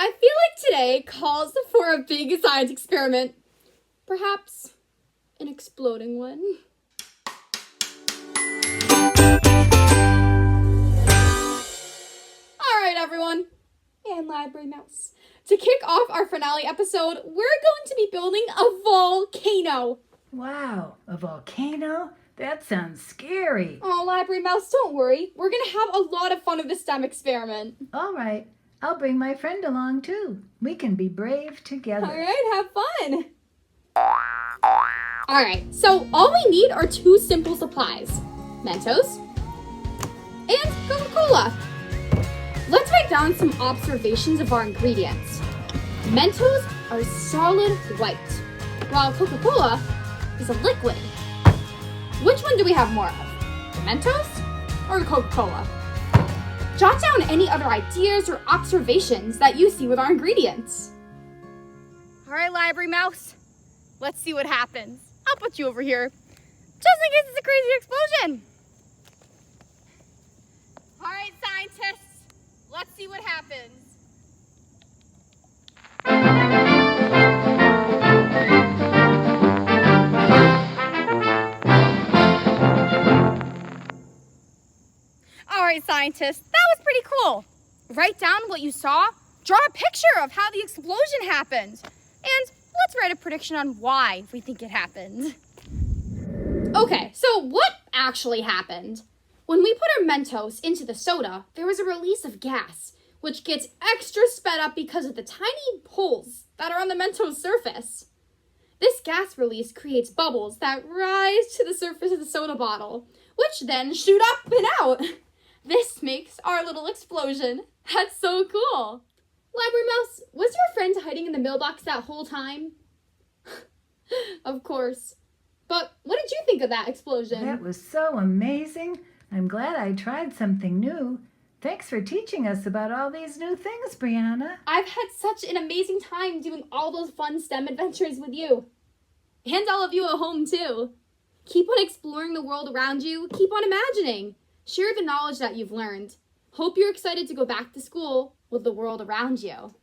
I feel like today calls for a big science experiment. Perhaps an exploding one. Alright, everyone, and Library Mouse. To kick off our finale episode, we're going to be building a volcano. Wow, a volcano? That sounds scary. Oh, Library Mouse, don't worry. We're going to have a lot of fun with this STEM experiment. All right, I'll bring my friend along too. We can be brave together. All right, have fun. All right, so all we need are two simple supplies. Mentos and Coca-Cola. Let's write down some observations of our ingredients. Mentos are solid white, while Coca-Cola is a liquid. Which one do we have more of? The Mentos or Coca-Cola? Jot down any other ideas or observations that you see with our ingredients. All right, Library Mouse, let's see what happens. I'll put you over here, just in case it's a crazy explosion. All right, scientists, let's see what happens. All right, scientists, that was pretty cool. Write down what you saw, draw a picture of how the explosion happened, and let's write a prediction on why we think it happened. Okay, so what actually happened? When we put our Mentos into the soda, there was a release of gas, which gets extra sped up because of the tiny holes that are on the Mentos surface. This gas release creates bubbles that rise to the surface of the soda bottle, which then shoot up and out. This makes our little explosion. That's so cool. Library Mouse, was your friend hiding in the mailbox that whole time? Of course. But what did you think of that explosion? That was so amazing. I'm glad I tried something new. Thanks for teaching us about all these new things, Brianna. I've had such an amazing time doing all those fun STEM adventures with you. And all of you at home, too. Keep on exploring the world around you. Keep on imagining. Share the knowledge that you've learned. Hope you're excited to go back to school with the world around you.